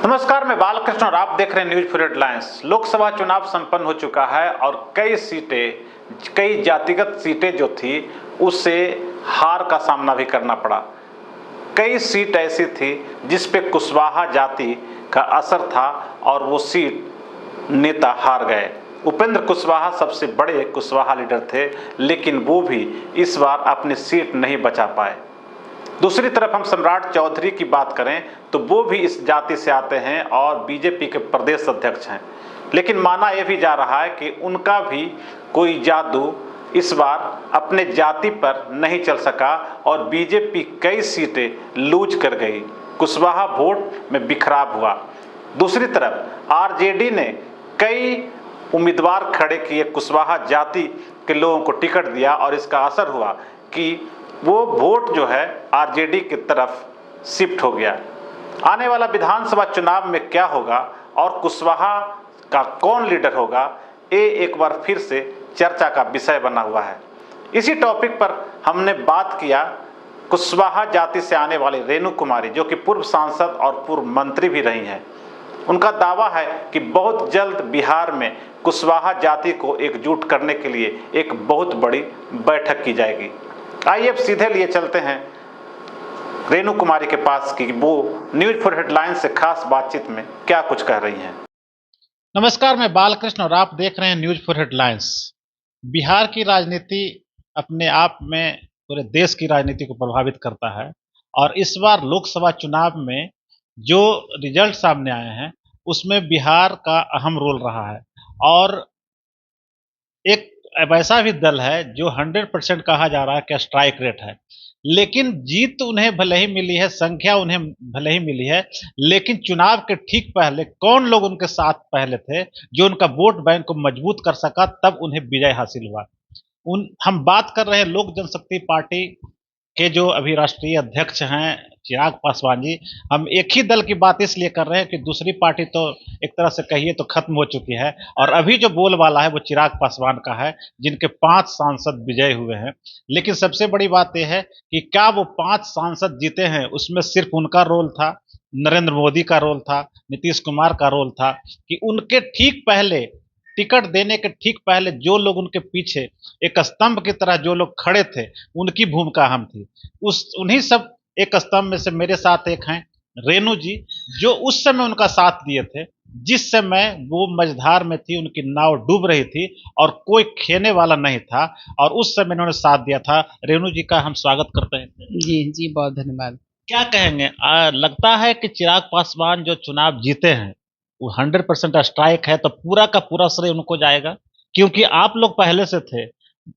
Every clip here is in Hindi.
नमस्कार, मैं बालकृष्ण और आप देख रहे हैं न्यूज फॉर हेडलाइंस। लोकसभा चुनाव संपन्न हो चुका है और कई जातिगत सीटें जो थी उससे हार का सामना भी करना पड़ा। कई सीट ऐसी थी जिस पे कुशवाहा जाति का असर था और वो सीट नेता हार गए। उपेंद्र कुशवाहा सबसे बड़े कुशवाहा लीडर थे, लेकिन वो भी इस बार अपनी सीट नहीं बचा पाए। दूसरी तरफ हम सम्राट चौधरी की बात करें तो वो भी इस जाति से आते हैं और बीजेपी के प्रदेश अध्यक्ष हैं, लेकिन माना यह भी जा रहा है कि उनका भी कोई जादू इस बार अपने जाति पर नहीं चल सका और बीजेपी कई सीटें लूज कर गई। कुशवाहा वोट में बिखराव हुआ। दूसरी तरफ आरजेडी ने कई उम्मीदवार खड़े किए, कुशवाहा जाति के लोगों को टिकट दिया और इसका असर हुआ कि वो वोट जो है आरजेडी की तरफ शिफ्ट हो गया। आने वाला विधानसभा चुनाव में क्या होगा और कुशवाहा का कौन लीडर होगा, ये एक बार फिर से चर्चा का विषय बना हुआ है। इसी टॉपिक पर हमने बात किया कुशवाहा जाति से आने वाली रेणु कुमारी, जो कि पूर्व सांसद और पूर्व मंत्री भी रही हैं। उनका दावा है कि बहुत जल्द बिहार में कुशवाहा जाति को एकजुट करने के लिए एक बहुत बड़ी बैठक की जाएगी। आइए अब सीधे लिए चलते हैं रेणु कुमारी के पास कि वो न्यूज फॉर हेडलाइंस से खास बातचीत में क्या कुछ कह रही हैं। नमस्कार, मैं बालकृष्ण और आप देख रहे हैं न्यूज फॉर हेडलाइंस। बिहार की राजनीति अपने आप में पूरे देश की राजनीति को प्रभावित करता है और इस बार लोकसभा चुनाव में जो रिजल्ट सामने आए हैं उसमें बिहार का अहम रोल रहा है और एक वैसा भी दल है जो 100% कहा जा रहा है कि स्ट्राइक रेट है, लेकिन जीत उन्हें भले ही मिली है, संख्या उन्हें भले ही मिली है, लेकिन चुनाव के ठीक पहले कौन लोग उनके साथ पहले थे जो उनका वोट बैंक को मजबूत कर सका, तब उन्हें विजय हासिल हुआ। हम बात कर रहे हैं लोक जनशक्ति पार्टी के जो अभी राष्ट्रीय अध्यक्ष हैं चिराग पासवान जी। हम एक ही दल की बात इसलिए कर रहे हैं कि दूसरी पार्टी तो एक तरह से कहिए तो खत्म हो चुकी है और अभी जो बोलबाला है वो चिराग पासवान का है, जिनके 5 सांसद विजय हुए हैं। लेकिन सबसे बड़ी बात यह है कि क्या वो 5 सांसद जीते हैं उसमें सिर्फ उनका रोल था, नरेंद्र मोदी का रोल था, नीतीश कुमार का रोल था, कि उनके ठीक पहले टिकट देने के ठीक पहले जो लोग उनके पीछे एक स्तंभ की तरह जो लोग खड़े थे उनकी भूमिका अहम थी। उन्हीं सब एक स्तंभ में से मेरे साथ एक हैं रेणु जी, जो उस समय उनका साथ दिए थे जिस समय वो मझधार में थी, उनकी नाव डूब रही थी और कोई खेने वाला नहीं था और उस समय उन्होंने साथ दिया था। रेणु जी का हम स्वागत करते हैं। जी जी, बहुत धन्यवाद। क्या कहेंगे, लगता है कि चिराग पासवान जो चुनाव जीते हैं वो 100% स्ट्राइक है तो पूरा का पूरा श्रेय उनको जाएगा, क्योंकि आप लोग पहले से थे,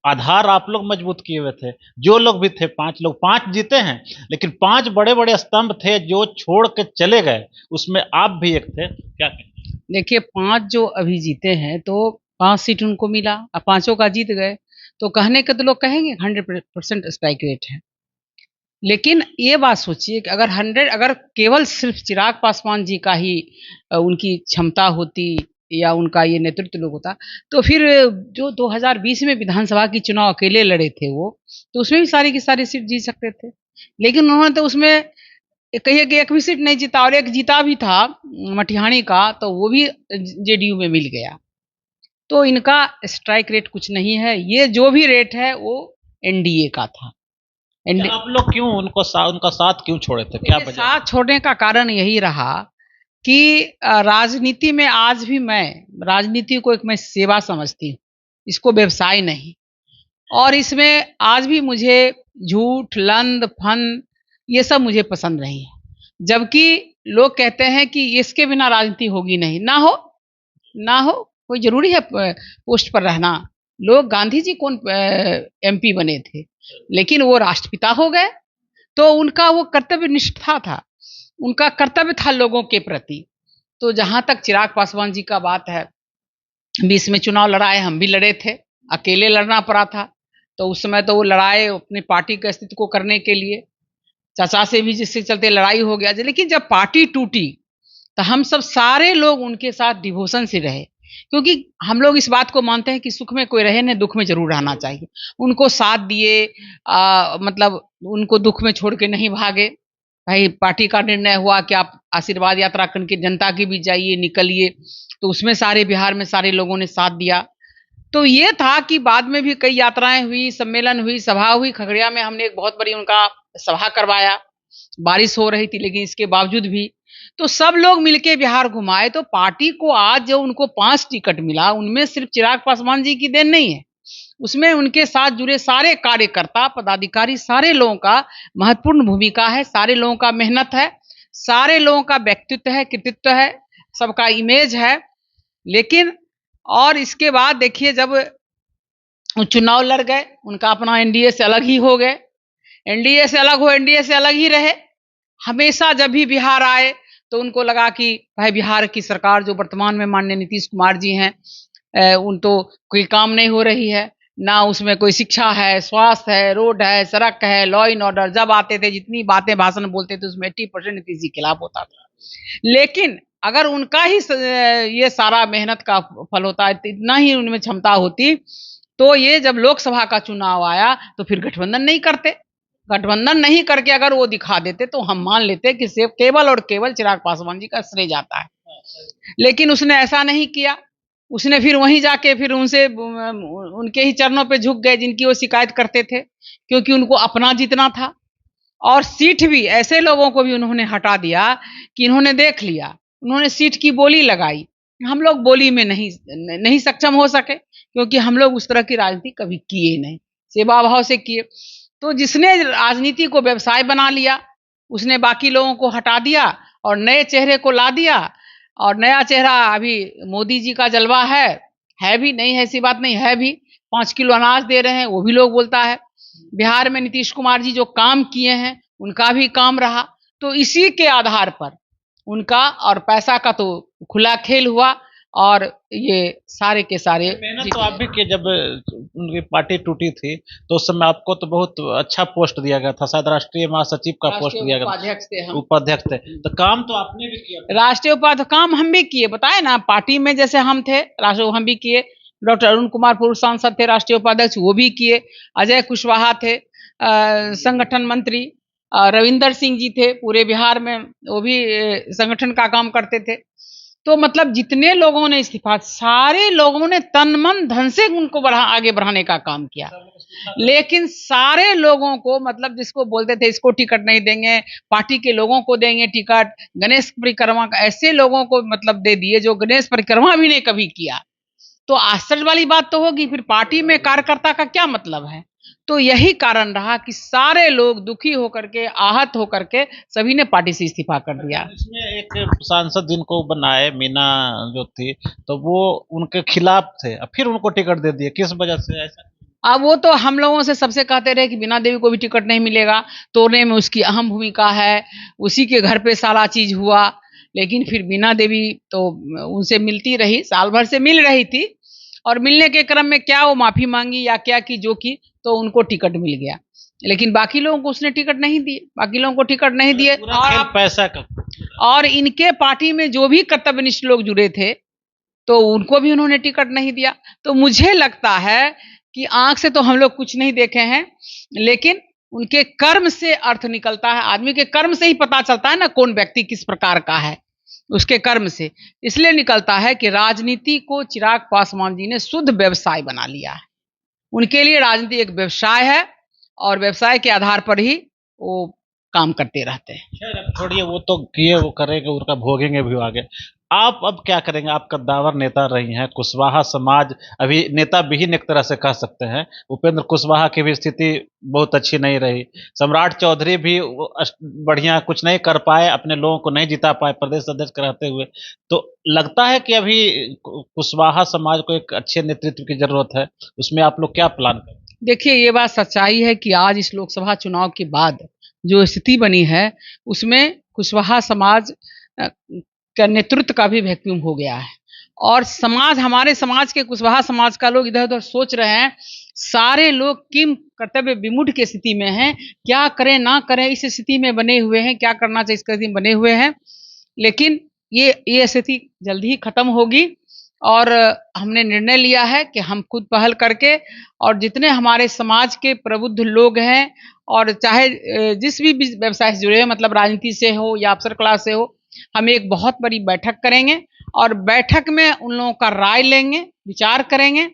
आधार आप लोग मजबूत किए हुए थे, जो लोग भी थे 5 लोग 5 जीते हैं, लेकिन 5 बड़े बड़े स्तंभ थे जो छोड़ के चले गए, उसमें आप भी एक थे। क्या कहें? देखिए, 5 जो अभी जीते हैं तो 5 सीट उनको मिला और 5 का जीत गए, तो कहने के तो लोग कहेंगे 100% स्ट्राइक रेट है। लेकिन ये बात सोचिए कि अगर केवल सिर्फ चिराग पासवान जी का ही उनकी क्षमता होती या उनका ये नेतृत्व लोग होता, तो फिर जो 2020 में विधानसभा की चुनाव अकेले लड़े थे वो, तो उसमें भी सारी की सारी सीट जीत सकते थे। लेकिन उन्होंने तो उसमें कहिए कि एक भी सीट नहीं जीता और एक जीता भी था मटिहानी का, तो वो भी जेडीयू में मिल गया। तो इनका स्ट्राइक रेट कुछ नहीं है, ये जो भी रेट है वो एनडीए का था। आप लोग क्यों उनका साथ क्यों छोड़े थे? क्या वजह? साथ छोड़ने का कारण यही रहा कि राजनीति में आज भी मैं राजनीति को एक मैं सेवा समझती हूँ, इसको व्यवसाय नहीं। और इसमें आज भी मुझे झूठ, लंद, फंद ये सब मुझे पसंद नहीं है। जबकि लोग कहते हैं कि इसके बिना राजनीति होगी नहीं। ना हो, कोई जरूरी है पोस्ट पर रहना। लोग गांधी जी कौन एमपी बने थे, लेकिन वो राष्ट्रपिता हो गए, तो उनका वो कर्तव्य निष्ठा था, उनका कर्तव्य था लोगों के प्रति। तो जहां तक चिराग पासवान जी का बात है, 20 में चुनाव लड़ाए, हम भी लड़े थे, अकेले लड़ना पड़ा था। तो उस समय तो वो लड़ाए अपनी पार्टी के अस्तित्व को करने के लिए, चाचा से भी जिसके चलते लड़ाई हो गया। लेकिन जब पार्टी टूटी तो हम सब सारे लोग उनके साथ डिवोशन से रहे, क्योंकि हम लोग इस बात को मानते हैं कि सुख में कोई रहे न, दुख में जरूर रहना चाहिए। उनको साथ दिए, मतलब उनको दुख में छोड़ के नहीं भागे। भाई पार्टी का निर्णय हुआ कि आप आशीर्वाद यात्रा करके जनता के बीच जाइए, निकलिए, तो उसमें सारे बिहार में सारे लोगों ने साथ दिया। तो ये था कि बाद में भी कई यात्राएं हुई, सम्मेलन हुई, सभा हुई। खगड़िया में हमने एक बहुत बड़ी उनका सभा करवाया, बारिश हो रही थी लेकिन इसके बावजूद भी तो सब लोग मिलके बिहार घुमाए। तो पार्टी को आज जो उनको 5 टिकट मिला, उनमें सिर्फ चिराग पासवान जी की देन नहीं है, उसमें उनके साथ जुड़े सारे कार्यकर्ता, पदाधिकारी, सारे लोगों का महत्वपूर्ण भूमिका है, सारे लोगों का मेहनत है, सारे लोगों का व्यक्तित्व है, कृतित्व है, सबका इमेज है। लेकिन और इसके बाद देखिए जब चुनाव लड़ गए, उनका अपना एनडीए से अलग ही हो गए। एनडीए से अलग हो, एनडीए से अलग ही रहे। हमेशा जब भी बिहार आए तो उनको लगा कि भाई बिहार की सरकार जो वर्तमान में माननीय नीतीश कुमार जी हैं, उन तो कोई काम नहीं हो रही है, ना उसमें कोई शिक्षा है, स्वास्थ्य है, रोड है, सड़क है, लॉ इन ऑर्डर। जब आते थे जितनी बातें भाषण बोलते थे उसमें 80% नीतीश जी के खिलाफ होता था। लेकिन अगर उनका ही ये सारा मेहनत का फल होता है, इतना ही उनमें क्षमता होती, तो ये जब लोकसभा का चुनाव आया तो फिर गठबंधन नहीं करते। गठबंधन नहीं करके अगर वो दिखा देते तो हम मान लेते कि सिर्फ केवल और केवल चिराग पासवान जी का श्रेय जाता है। लेकिन उसने ऐसा नहीं किया। उसने फिर वहीं जाके फिर उनसे उनके ही चरणों पे झुक गए जिनकी वो शिकायत करते थे, क्योंकि उनको अपना जीतना था। और सीट भी ऐसे लोगों को भी उन्होंने हटा दिया कि इन्होंने देख लिया, उन्होंने सीट की बोली लगाई। हम लोग बोली में नहीं सक्षम हो सके, क्योंकि हम लोग उस तरह की राजनीति कभी किए नहीं, सेवा भाव से किए। तो जिसने राजनीति को व्यवसाय बना लिया, उसने बाकी लोगों को हटा दिया और नए चेहरे को ला दिया। और नया चेहरा अभी मोदी जी का जलवा है भी, नहीं है ऐसी बात नहीं है भी। 5 किलो अनाज दे रहे हैं, वो भी लोग बोलता है। बिहार में नीतीश कुमार जी जो काम किए हैं उनका भी काम रहा। तो इसी के आधार पर उनका और पैसा का तो खुला खेल हुआ और ये सारे के सारे मेहनत तो आप भी किए। जब उनकी पार्टी टूटी थी तो उस समय आपको तो बहुत अच्छा पोस्ट दिया गया था, शायद राष्ट्रीय महासचिव का पोस्ट दिया गया था, उपाध्यक्ष थे। तो काम तो आपने भी किया, राष्ट्रीय उपाध्यक्ष काम हम भी किए। बताए ना, पार्टी में जैसे हम थे राष्ट्रीय, हम भी किए। डॉक्टर अरुण कुमार पूर्व सांसद थे राष्ट्रीय उपाध्यक्ष, वो भी किए। अजय कुशवाहा थे संगठन मंत्री। रविंदर सिंह जी थे पूरे बिहार में, वो भी संगठन का काम करते थे। तो मतलब जितने लोगों ने इस्तीफा, सारे लोगों ने तन मन धन से उनको आगे बढ़ाने का काम किया। लेकिन सारे लोगों को, मतलब जिसको बोलते थे इसको टिकट नहीं देंगे, पार्टी के लोगों को देंगे टिकट, गणेश परिक्रमा का ऐसे लोगों को मतलब दे दिए जो गणेश परिक्रमा भी नहीं कभी किया। तो आश्चर्य वाली बात तो होगी, फिर पार्टी में कार्यकर्ता का क्या मतलब है। तो यही कारण रहा कि सारे लोग दुखी होकर के, आहत होकर के सभी ने पार्टी से इस्तीफा कर दिया। इसमें एक सांसद जिनको बनाए, मीना जो थी, तो वो उनके खिलाफ थे, फिर उनको टिकट दे दिए, किस वजह से ऐसा? अब वो तो हम लोगों से सबसे कहते रहे कि बीना देवी को भी टिकट नहीं मिलेगा, तोड़ने में उसकी अहम भूमिका है, उसी के घर पे सारा चीज हुआ। लेकिन फिर बीना देवी तो उनसे मिलती रही, साल भर से मिल रही थी, और मिलने के क्रम में क्या वो माफी मांगी या क्या की जो की, तो उनको टिकट मिल गया। लेकिन बाकी लोगों को उसने टिकट नहीं दिए, बाकी लोगों को टिकट नहीं दिए। और पैसा का, और इनके पार्टी में जो भी कर्तव्यनिष्ठ लोग जुड़े थे तो उनको भी उन्होंने टिकट नहीं दिया। तो मुझे लगता है कि आंख से तो हम लोग कुछ नहीं देखे हैं, लेकिन उनके कर्म से अर्थ निकलता है। आदमी के कर्म से ही पता चलता है ना कौन व्यक्ति किस प्रकार का है, उसके कर्म से। इसलिए निकलता है कि राजनीति को चिराग पासवान जी ने शुद्ध व्यवसाय बना लिया है। उनके लिए राजनीति एक व्यवसाय है और व्यवसाय के आधार पर ही वो काम करते रहते हैं। छोड़िए, वो तो किए, वो करेंगे, उनका भोगेंगे भी आगे। आप अब क्या करेंगे? आप कद्दावर नेता रही हैं, कुशवाहा समाज अभी नेता विहीन एक तरह से कह सकते हैं। उपेंद्र कुशवाहा की भी स्थिति बहुत अच्छी नहीं रही, सम्राट चौधरी भी बढ़िया कुछ नहीं कर पाए, अपने लोगों को नहीं जिता पाए प्रदेश अध्यक्ष रहते हुए। तो लगता है कि अभी कुशवाहा समाज को एक अच्छे नेतृत्व की जरूरत है, उसमें आप लोग क्या प्लान करें? देखिए, ये बात सच्चाई है कि आज इस लोकसभा चुनाव के बाद जो स्थिति बनी है उसमें कुशवाहा समाज का नेतृत्व का भी वैक्यूम हो गया है। और समाज, हमारे समाज के, कुशवाहा समाज का लोग इधर उधर सोच रहे हैं। सारे लोग किम कर्तव्य विमूढ़ की स्थिति में हैं, क्या करें ना करें इस स्थिति में बने हुए हैं, क्या करना चाहिए इस स्थिति में बने हुए हैं। लेकिन ये स्थिति जल्दी ही खत्म होगी और हमने निर्णय लिया है कि हम खुद पहल करके और जितने हमारे समाज के प्रबुद्ध लोग हैं और चाहे जिस भी व्यवसाय से जुड़े हैं, मतलब राजनीति से हो या अफसर क्लास से हो, हम एक बहुत बड़ी बैठक करेंगे और बैठक में उन लोगों का राय लेंगे, विचार करेंगे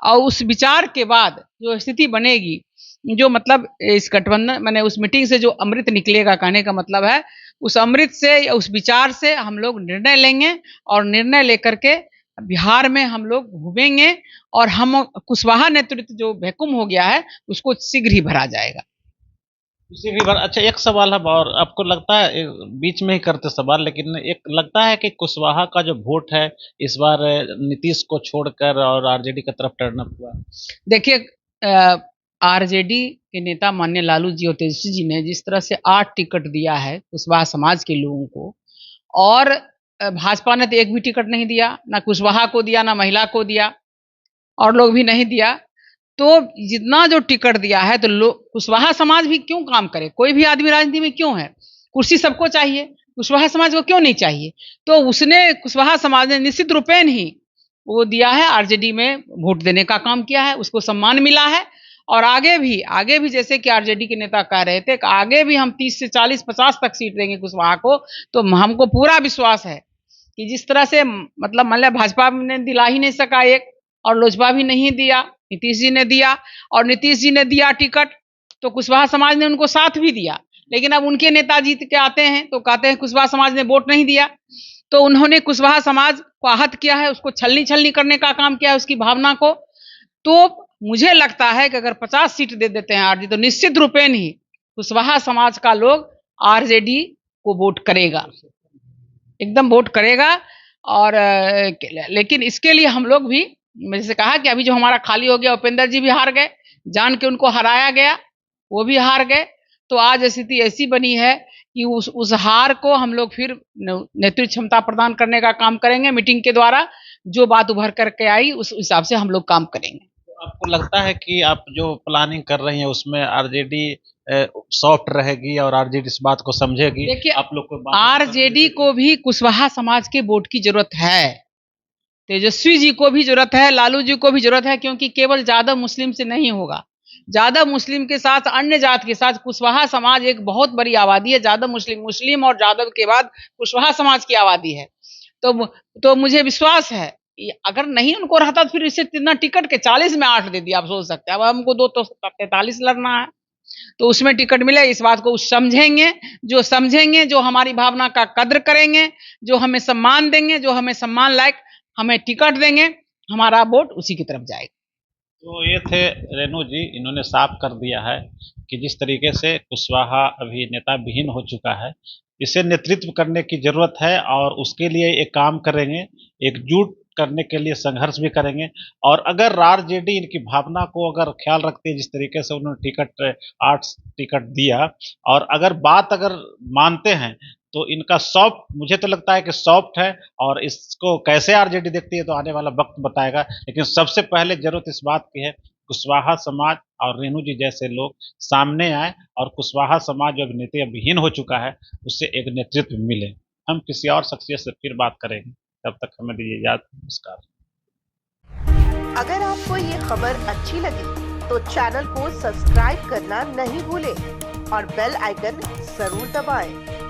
और उस विचार के बाद जो स्थिति बनेगी, जो मतलब इस गठबंधन मैंने उस मीटिंग से जो अमृत निकलेगा, कहने का मतलब है उस अमृत से या उस विचार से हम लोग निर्णय लेंगे और निर्णय लेकर के बिहार में हम लोग घूमेंगे और हम कुशवाहा नेतृत्व जो वैक्यूम हो गया है उसको शीघ्र ही भरा जाएगा। किसी भी बार अच्छा एक सवाल है और आपको लगता है बीच में ही करते सवाल, लेकिन एक लगता है कि कुशवाहा का जो वोट है इस बार नीतीश को छोड़कर और आरजेडी की तरफ टर्न अप हुआ। देखिए आरजेडी के नेता माननीय लालू जी और तेजस्वी जी ने जिस तरह से 8 टिकट दिया है कुशवाहा समाज के लोगों को, और भाजपा ने तो एक भी टिकट नहीं दिया, ना कुशवाहा को दिया, ना महिला को दिया और लोग भी नहीं दिया। तो जितना जो टिकट दिया है तो कुशवाहा समाज भी क्यों काम करे? कोई भी आदमी राजनीति में क्यों है? कुर्सी सबको चाहिए, कुशवाहा समाज को क्यों नहीं चाहिए? तो उसने कुशवाहा समाज ने निश्चित रूपेण ही वो दिया है, आरजेडी में वोट देने का काम किया है, उसको सम्मान मिला है और आगे भी जैसे कि आरजेडी के नेता कह रहे थे कि आगे भी हम 30 से 40 50 तक सीट देंगे कुशवाहा को। तो हमको पूरा विश्वास है कि जिस तरह से मतलब मान लिया भाजपा ने दिला ही नहीं सका एक और लोजपा भी नहीं दिया, नीतीश जी ने दिया और नीतीश जी ने दिया टिकट तो कुशवाहा समाज ने उनको साथ भी दिया। लेकिन अब उनके नेता जीत के आते हैं तो कहते हैं कुशवाहा समाज ने वोट नहीं दिया। तो उन्होंने कुशवाहा समाज को आहत किया है, उसको छलनी करने का काम किया है, उसकी भावना को। तो मुझे लगता है कि अगर 50 सीट दे देते हैं आरजेडी तो निश्चित रूपेण ही कुशवाहा समाज का लोग आरजेडी को वोट करेगा, एकदम वोट करेगा। और लेकिन इसके लिए हम लोग भी, जैसे कहा कि अभी जो हमारा खाली हो गया, उपेंद्र जी भी हार गए, जान के उनको हराया गया, वो भी हार गए। तो आज स्थिति ऐसी बनी है कि उस हार को हम लोग फिर नेतृत्व क्षमता प्रदान करने का काम करेंगे। मीटिंग के द्वारा जो बात उभर करके आई उस हिसाब से हम लोग काम करेंगे। तो आपको लगता है कि आप जो प्लानिंग कर रही हैं उसमें आरजेडी सॉफ्ट रहेगी और आरजेडी इस बात को समझेगी? देखिए आप लोग को आरजेडी को भी कुशवाहा समाज के वोट की जरूरत है, तेजस्वी जी को भी जरूरत है, लालू जी को भी जरूरत है, क्योंकि केवल यादव मुस्लिम से नहीं होगा। यादव मुस्लिम के साथ अन्य जात के साथ कुशवाहा समाज एक बहुत बड़ी आबादी है। यादव मुस्लिम और यादव के बाद कुशवाहा समाज की आबादी है। तो मुझे विश्वास है अगर नहीं उनको रहता तो फिर इसे इतना टिकट के 40 में 8 दे दिया, आप सोच सकते हैं। अब हमको 2 तो 43 लड़ना है तो उसमें टिकट मिले, इस बात को समझेंगे, जो हमारी भावना का कद्र करेंगे, जो हमें सम्मान देंगे, जो हमें सम्मान लायक हमें टिकट देंगे, हमारा वोट उसी की तरफ जाएगा। तो ये थे रेणु जी, इन्होंने साफ कर दिया है कि जिस तरीके से कुशवाहा अभी नेता विहीन हो चुका है, इसे नेतृत्व करने की जरूरत है और उसके लिए एक काम करेंगे, एकजुट करने के लिए संघर्ष भी करेंगे। और अगर आरजेडी इनकी भावना को अगर ख्याल रखती है, जिस तरीके से उन्होंने 8 टिकट दिया, और अगर मानते हैं तो इनका सॉफ्ट, मुझे तो लगता है कि सॉफ्ट है और इसको कैसे आरजेडी देखती है तो आने वाला वक्त बताएगा। लेकिन सबसे पहले जरूरत इस बात की है कुशवाहा समाज और रेणु जी जैसे लोग सामने आए और कुशवाहा समाज जो नेता विहीन हो चुका है उससे एक नेतृत्व मिले। हम किसी और शख्सियत से फिर बात करेंगे, तब तक हमें दीजिए इजाजत। नमस्कार। अगर आपको ये खबर अच्छी लगी तो चैनल को सब्सक्राइब करना नहीं भूलें और बेल आइकन जरूर दबाएं।